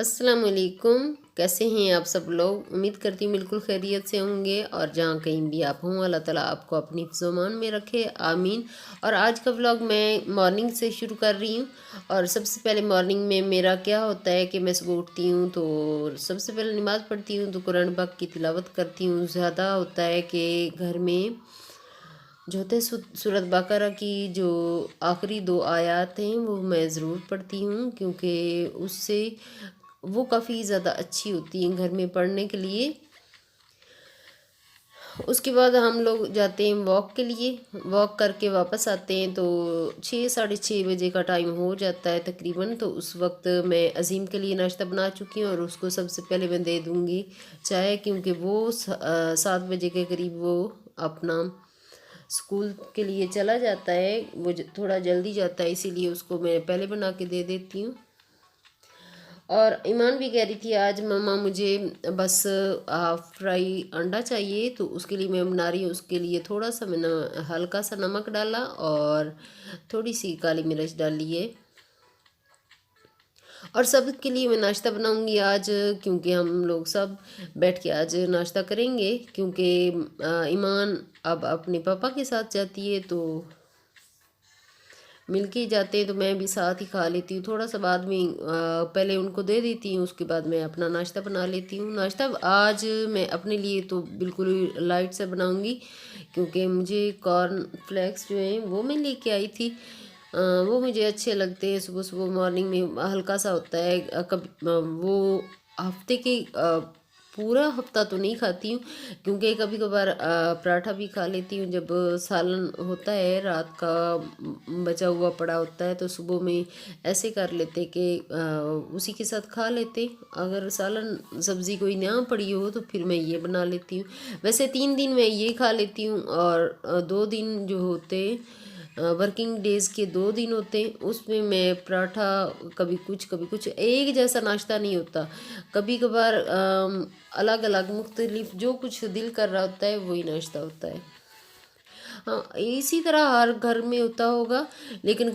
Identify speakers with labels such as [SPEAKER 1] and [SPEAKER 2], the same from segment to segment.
[SPEAKER 1] अस्सलाम वालेकुम। कैसे हैं आप सब लोग? उम्मीद करती हूँ बिल्कुल खैरियत से होंगे और जहाँ कहीं भी आप हों अल्लाह ताला आपको अपनी फ़िज़्ज़ो-मान में रखे, आमीन। और आज का व्लॉग मैं मॉर्निंग से शुरू कर रही हूँ। और सबसे पहले मॉर्निंग में मेरा क्या होता है कि मैं सुबह उठती हूँ तो सबसे पहले नमाज़ पढ़ती हूँ, तो कुरान पाक की तिलावत करती हूँ। ज़्यादा होता है कि घर में जो होते हैं सूरत बकरा की जो आखिरी 2 आयत हैं वो मैं ज़रूर पढ़ती हूँ, क्योंकि उससे वो काफ़ी ज़्यादा अच्छी होती हैं घर में पढ़ने के लिए। उसके बाद हम लोग जाते हैं वॉक के लिए। वॉक करके वापस आते हैं तो 6 साढ़े 6 बजे का टाइम हो जाता है तकरीबन। तो उस वक्त मैं अज़ीम के लिए नाश्ता बना चुकी हूँ और उसको सबसे पहले मैं दे दूँगी चाय, क्योंकि वो 7 बजे के करीब वो अपना स्कूल के लिए चला जाता है। वो थोड़ा जल्दी जाता है, इसीलिए उसको मैं पहले बना के दे देती हूँ। और ईमान भी कह रही थी आज मम्मा मुझे बस हाफ फ्राई अंडा चाहिए, तो उसके लिए मैं बना रही हूँ। उसके लिए थोड़ा सा मैंने हल्का सा नमक डाला और थोड़ी सी काली मिर्च डाली है। और सब के लिए मैं नाश्ता बनाऊंगी आज, क्योंकि हम लोग सब बैठ के आज नाश्ता करेंगे। क्योंकि ईमान अब अपने पापा के साथ जाती है तो मिलके ही जाते हैं, तो मैं भी साथ ही खा लेती हूँ। थोड़ा सा बाद में पहले उनको दे देती हूँ, उसके बाद मैं अपना नाश्ता बना लेती हूँ। नाश्ता आज मैं अपने लिए तो बिल्कुल ही लाइट से बनाऊँगी, क्योंकि मुझे कॉर्न फ्लेक्स जो हैं वो मैं लेके आई थी। वो मुझे अच्छे लगते हैं सुबह सुबह मॉर्निंग में, हल्का सा होता है। कभी वो हफ्ते के पूरा हफ्ता तो नहीं खाती हूँ, क्योंकि कभी कभार पराठा भी खा लेती हूँ। जब सालन होता है रात का बचा हुआ पड़ा होता है तो सुबह में ऐसे कर लेते कि उसी के साथ खा लेते। अगर सालन सब्ज़ी कोई ना पड़ी हो तो फिर मैं ये बना लेती हूँ। वैसे 3 दिन मैं ये खा लेती हूँ और 2 दिन जो होते वर्किंग डेज़ के 2 दिन होते हैं उसमें मैं पराठा, कभी कुछ एक जैसा नाश्ता नहीं होता। कभी कभार अलग अलग मुख्तलिफ जो कुछ दिल कर रहा होता है वही नाश्ता होता है। हाँ, इसी तरह हर घर में होता होगा, लेकिन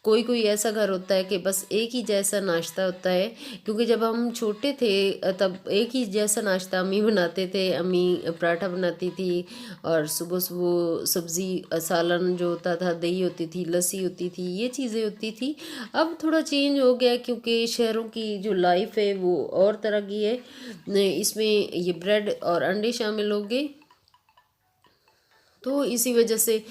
[SPEAKER 1] कोई कोई ऐसा घर होता है कि बस एक ही जैसा नाश्ता होता है। क्योंकि जब हम छोटे थे तब एक ही जैसा नाश्ता अम्मी बनाते थे। अम्मी पराठा बनाती थी और सुबह सुबह सब्ज़ी सालन जो होता था, दही होती थी, लस्सी होती थी, ये चीज़ें होती थी। अब थोड़ा चेंज हो गया, क्योंकि शहरों की जो लाइफ है वो और तरह की है। इसमें ये ब्रेड और अंडे शामिल हो गए, तो इसी वजह से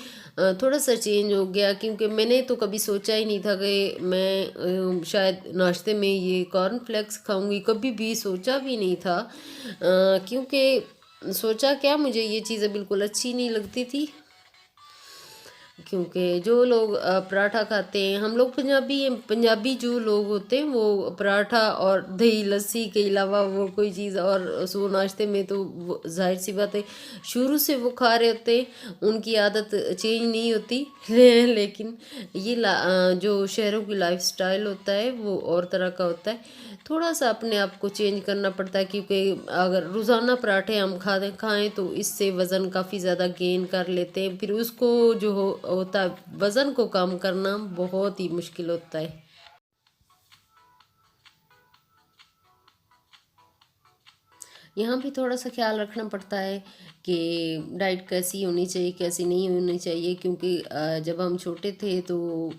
[SPEAKER 1] थोड़ा सा चेंज हो गया। क्योंकि मैंने तो कभी सोचा ही नहीं था कि मैं शायद नाश्ते में ये कॉर्नफ्लेक्स खाऊंगी, कभी भी सोचा भी नहीं था। क्योंकि सोचा क्या, मुझे ये चीज़ें बिल्कुल अच्छी नहीं लगती थी। क्योंकि जो लोग पराठा खाते हैं, हम लोग पंजाबी हैं, पंजाबी जो लोग होते हैं वो पराठा और दही लस्सी के अलावा वो कोई चीज़ और सुबह नाश्ते में तो जाहिर सी बात है शुरू से वो खा रहे होते हैं, उनकी आदत चेंज नहीं होती। लेकिन ये जो शहरों की लाइफ स्टाइल होता है वो और तरह का होता है। थोड़ा सा अपने आप को चेंज करना पड़ता है, क्योंकि अगर रोज़ाना पराठे हम खाएं तो इससे वज़न काफ़ी ज़्यादा गेन कर लेते हैं। फिर उसको जो होता है वज़न को कम करना बहुत ही मुश्किल होता है। यहाँ भी थोड़ा सा ख्याल रखना पड़ता है कि डाइट कैसी होनी चाहिए कैसी नहीं होनी चाहिए। क्योंकि जब हम छोटे थे तो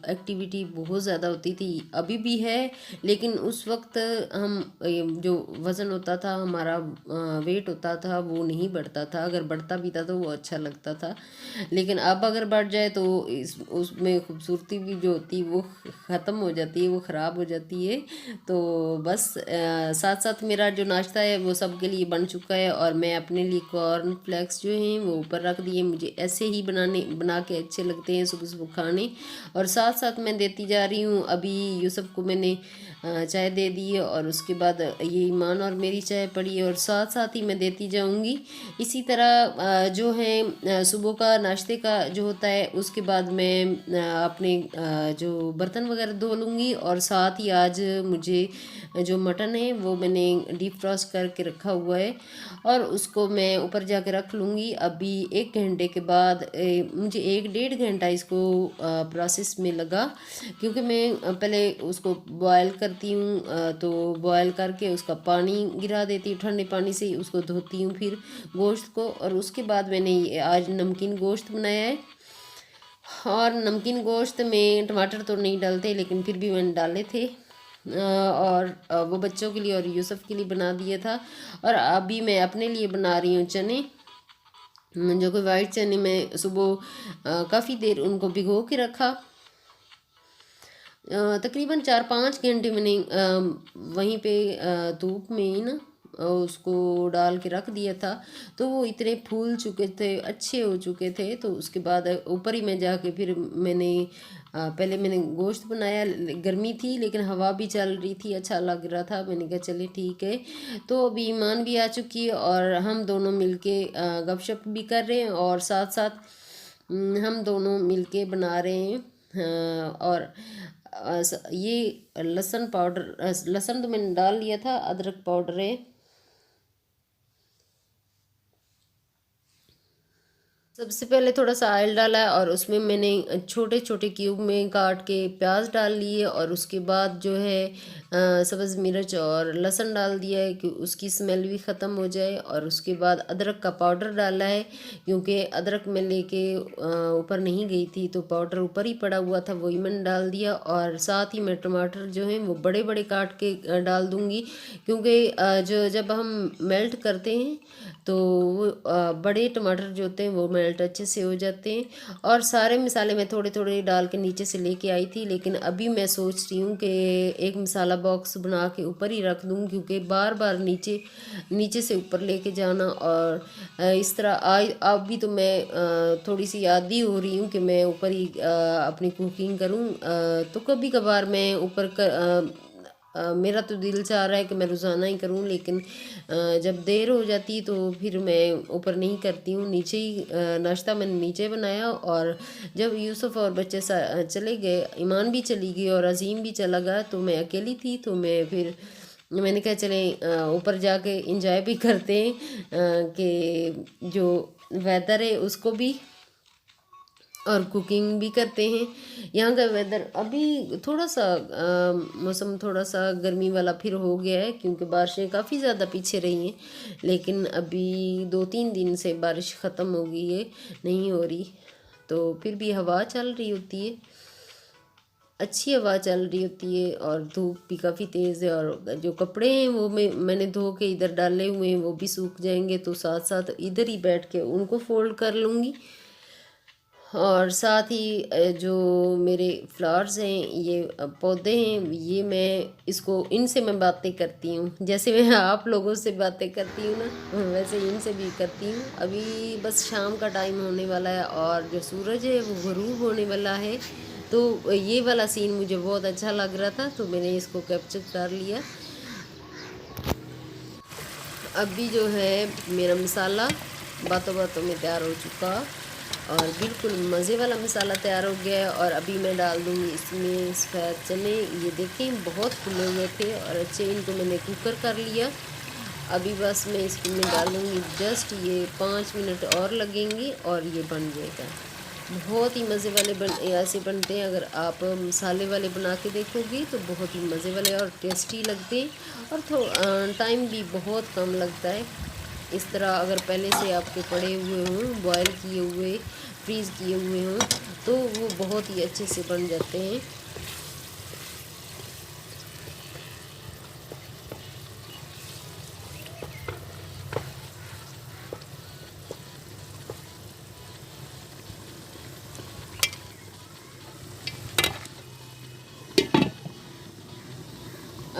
[SPEAKER 1] एक्टिविटी बहुत ज़्यादा होती थी, अभी भी है। लेकिन उस वक्त हम जो वज़न होता था हमारा, वेट होता था, वो नहीं बढ़ता था। अगर बढ़ता भी था तो वो अच्छा लगता था। लेकिन अब अगर बढ़ जाए तो इस उसमें खूबसूरती भी जो होती है वो ख़त्म हो जाती है, वो ख़राब हो जाती है। तो बस साथ साथ मेरा जो नाश्ता है वो सबके लिए बन चुका है और मैं अपने लिए कॉर्न फ्लेक्स जो हैं वो ऊपर रख दिए। मुझे ऐसे ही बना के अच्छे लगते हैं सुबह सुबह खाने। और साथ साथ मैं देती जा रही हूँ। अभी यूसुफ को मैंने चाय दे दी है और उसके बाद ये ईमान और मेरी चाय पड़ी है और साथ साथ ही मैं देती जाऊंगी। इसी तरह जो है सुबह का नाश्ते का जो होता है उसके बाद मैं अपने जो बर्तन वगैरह धो लूँगी। और साथ ही आज मुझे जो मटन है वो मैंने डीप फ्रॉस्ट करके रखा हुआ है और उसको मैं ऊपर जाके रख लूँगी। अभी 1 घंटे के बाद मुझे 1 डेढ़ घंटा इसको प्रोसेस में लगा, क्योंकि मैं पहले उसको बॉयल करती हूँ, तो बॉयल करके उसका पानी गिरा देती हूँ, ठंडे पानी से उसको धोती हूँ फिर गोश्त को। और उसके बाद मैंने आज नमकीन गोश्त बनाया है। और नमकीन गोश्त में टमाटर तो नहीं डालते, लेकिन फिर भी मैंने डाले थे। और वो बच्चों के लिए और यूसुफ के लिए बना दिया था। और अभी मैं अपने लिए बना रही हूँ चने, जो कि वाइट चने मैं सुबह काफ़ी देर उनको भिगो के रखा। तकरीबन 4-5 घंटे मैंने वहीं पे धूप में ही ना उसको डाल के रख दिया था। तो वो इतने फूल चुके थे, अच्छे हो चुके थे। तो उसके बाद ऊपर ही मैं जाके फिर मैंने पहले मैंने गोश्त बनाया। गर्मी थी लेकिन हवा भी चल रही थी, अच्छा लग रहा था। मैंने कहा चले ठीक है। तो अभी ईमान भी आ चुकी है और हम दोनों मिलके गपशप भी कर रहे हैं, और साथ साथ हम दोनों मिलके बना रहे हैं। और ये लहसुन पाउडर, लहसुन तो मैंने डाल लिया था, अदरक पाउडर है। सबसे पहले थोड़ा सा ऑयल डाला है और उसमें मैंने छोटे छोटे क्यूब में काट के प्याज डाल लिए, और उसके बाद जो है सब्ज़ मिर्च और लहसुन डाल दिया है कि उसकी स्मेल भी ख़त्म हो जाए। और उसके बाद अदरक का पाउडर डाला है, क्योंकि अदरक मैं लेके ऊपर नहीं गई थी तो पाउडर ऊपर ही पड़ा हुआ था, वही मैंने डाल दिया। और साथ ही मैं टमाटर जो हैं वो बड़े बड़े काट के डाल दूँगी, क्योंकि जो जब हम मेल्ट करते हैं तो वो बड़े टमाटर जो होते हैं वो मेल्ट अच्छे से हो जाते हैं। और सारे मसाले मैं थोड़े थोड़े डाल के नीचे से लेके आई थी, लेकिन अभी मैं सोच रही हूँ कि एक मसाला बॉक्स बना के ऊपर ही रख दूँ, क्योंकि बार बार नीचे नीचे से ऊपर लेके जाना। और इस तरह अब भी तो मैं थोड़ी सी आदी हो रही हूँ कि मैं ऊपर ही अपनी कुकिंग करूँ। तो कभी कभार मैं ऊपर मेरा तो दिल चाह रहा है कि मैं रोज़ाना ही करूं, लेकिन जब देर हो जाती तो फिर मैं ऊपर नहीं करती हूँ, नीचे ही नाश्ता मैंने नीचे बनाया। और जब यूसुफ और बच्चे चले गए, ईमान भी चली गई और अजीम भी चला गया, तो मैं अकेली थी। तो मैं फिर मैंने कहा चलें ऊपर जाके इंजॉय भी करते हैं, कि जो वेदर है उसको भी, और कुकिंग भी करते हैं। यहाँ का वेदर अभी थोड़ा सा मौसम थोड़ा सा गर्मी वाला फिर हो गया है, क्योंकि बारिशें काफ़ी ज़्यादा पीछे रही हैं। लेकिन अभी 2-3 दिन से बारिश ख़त्म हो गई है, नहीं हो रही। तो फिर भी हवा चल रही होती है, अच्छी हवा चल रही होती है, और धूप भी काफ़ी तेज़ है। और जो कपड़े हैं वो मैंने धो के इधर डाले हुए हैं, वो भी सूख जाएंगे, तो साथ साथ इधर ही बैठ के उनको फोल्ड कर लूँगी। और साथ ही जो मेरे फ्लावर्स हैं, ये पौधे हैं, ये मैं इसको इनसे मैं बातें करती हूँ, जैसे मैं आप लोगों से बातें करती हूँ ना, वैसे इनसे भी करती हूँ। अभी बस शाम का टाइम होने वाला है और जो सूरज है वो ग़ुरूब होने वाला है। तो ये वाला सीन मुझे बहुत अच्छा लग रहा था, तो मैंने इसको कैप्चर कर लिया। अभी जो है मेरा मसाला बातों बातों में तैयार हो चुका, और बिल्कुल मज़े वाला मसाला तैयार हो गया है। और अभी मैं डाल दूँगी इसमें सफ़ेद चने। ये देखें बहुत फुले हुए थे और अच्छे, इनको मैंने कुकर कर लिया। अभी बस मैं इसमें डालूँगी जस्ट ये 5 मिनट और लगेंगे और ये बन जाएगा। बहुत ही मज़े वाले ऐसे बनते हैं। अगर आप मसाले वाले बना के देखोगी तो बहुत ही मज़े वाले और टेस्टी लगते हैं, और टाइम भी बहुत कम लगता है। इस तरह अगर पहले से आपके पड़े हुए हों, बॉयल किए हुए, फ्रीज़ किए हुए हों, तो वो बहुत ही अच्छे से बन जाते हैं।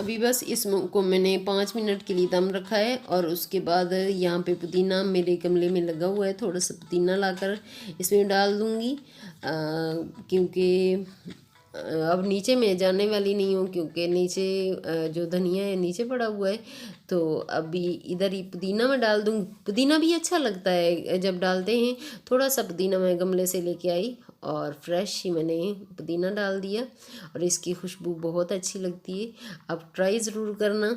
[SPEAKER 1] अभी बस इसको मैंने 5 मिनट के लिए दम रखा है, और उसके बाद यहाँ पे पुदीना मेरे गमले में लगा हुआ है, थोड़ा सा पुदीना लाकर इसमें डाल दूँगी, क्योंकि अब नीचे मैं जाने वाली नहीं हूँ, क्योंकि नीचे जो धनिया है नीचे पड़ा हुआ है। तो अभी इधर ही पुदीना मैं डाल दूँ, पुदीना भी अच्छा लगता है जब डालते हैं। थोड़ा सा पुदीना मैं गमले से लेके आई और फ्रेश ही मैंने पुदीना डाल दिया, और इसकी खुशबू बहुत अच्छी लगती है। आप ट्राई ज़रूर करना।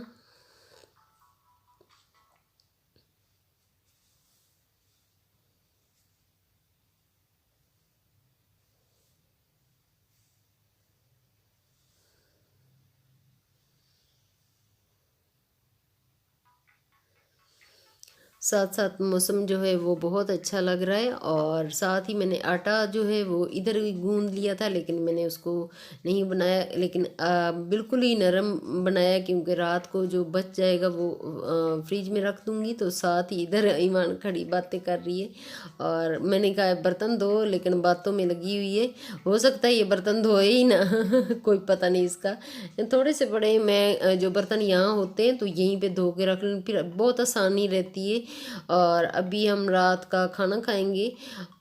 [SPEAKER 1] साथ साथ मौसम जो है वो बहुत अच्छा लग रहा है। और साथ ही मैंने आटा जो है वो इधर ही गूंद लिया था, लेकिन मैंने उसको नहीं बनाया, लेकिन बिल्कुल ही नरम बनाया, क्योंकि रात को जो बच जाएगा वो फ्रिज में रख दूँगी। तो साथ ही इधर ईमान खड़ी बातें कर रही है, और मैंने कहा बर्तन धो, लेकिन बातों में लगी हुई है। हो सकता है ये बर्तन धोए ही ना कोई पता नहीं इसका। थोड़े से बड़े मैं जो बर्तन यहाँ होते हैं तो यहीं पे धो के रख लूँ, फिर बहुत आसानी रहती है। और अभी हम रात का खाना खाएंगे।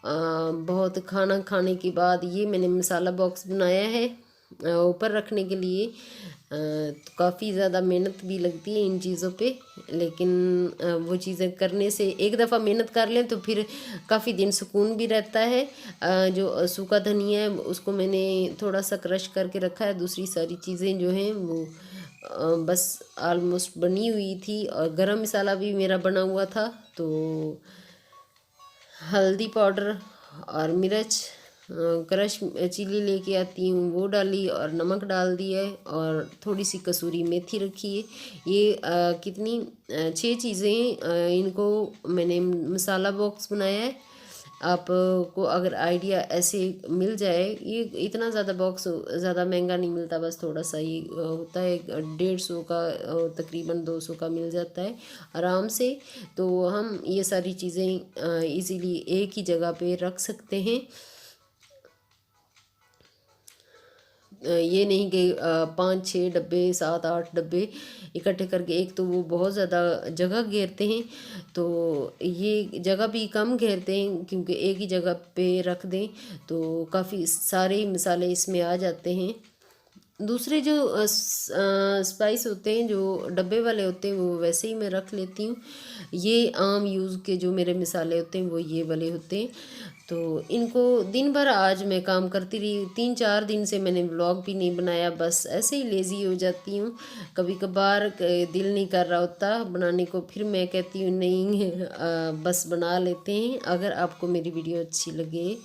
[SPEAKER 1] बहुत खाना खाने के बाद ये मैंने मसाला बॉक्स बनाया है ऊपर रखने के लिए। तो काफ़ी ज़्यादा मेहनत भी लगती है इन चीज़ों पे, लेकिन वो चीज़ें करने से एक दफ़ा मेहनत कर लें तो फिर काफ़ी दिन सुकून भी रहता है। जो सूखा धनिया है उसको मैंने थोड़ा सा क्रश करके रखा है, दूसरी सारी चीज़ें जो हैं वो बस ऑलमोस्ट बनी हुई थी। और गरम मसाला भी मेरा बना हुआ था, तो हल्दी पाउडर और मिर्च क्रश चिली लेके आती हूँ वो डाली, और नमक डाल दिया है, और थोड़ी सी कसूरी मेथी रखी है। ये कितनी 6 चीज़ें इनको मैंने मसाला बॉक्स बनाया है। आपको अगर आइडिया ऐसे मिल जाए, ये इतना ज़्यादा बॉक्स ज़्यादा महंगा नहीं मिलता, बस थोड़ा सा ही होता है, 150 का तकरीबन 200 का मिल जाता है आराम से। तो हम ये सारी चीज़ें इजीली एक ही जगह पे रख सकते हैं। ये नहीं कि 5 6 डब्बे 7 8 डब्बे इकट्ठे करके, एक तो वो बहुत ज़्यादा जगह घेरते हैं, तो ये जगह भी कम घेरते हैं, क्योंकि एक ही जगह पे रख दें तो काफ़ी सारे मसाले इसमें आ जाते हैं। दूसरे जो स्पाइस होते हैं जो डब्बे वाले होते हैं वो वैसे ही मैं रख लेती हूँ। ये आम यूज़ के जो मेरे मसाले होते हैं वो ये वाले होते हैं। तो इनको दिन भर आज मैं काम करती रही, 3 4 दिन से मैंने व्लॉग भी नहीं बनाया, बस ऐसे ही लेज़ी हो जाती हूँ। कभी कभार दिल नहीं कर रहा होता बनाने को, फिर मैं कहती हूँ नहीं बस बना लेते हैं। अगर आपको मेरी वीडियो अच्छी लगे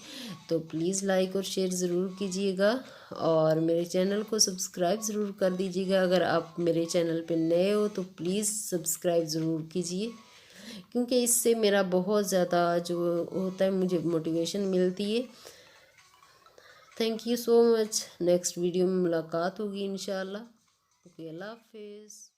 [SPEAKER 1] तो प्लीज़ लाइक और शेयर ज़रूर कीजिएगा, और मेरे चैनल को सब्सक्राइब ज़रूर कर दीजिएगा। अगर आप मेरे चैनल पे नए हो तो प्लीज़ सब्सक्राइब ज़रूर कीजिए, क्योंकि इससे मेरा बहुत ज़्यादा जो होता है मुझे मोटिवेशन मिलती है। Thank you so much. Next video में मुलाकात होगी इंशाल्लाह। ओके, अल्लाह हाफिज़।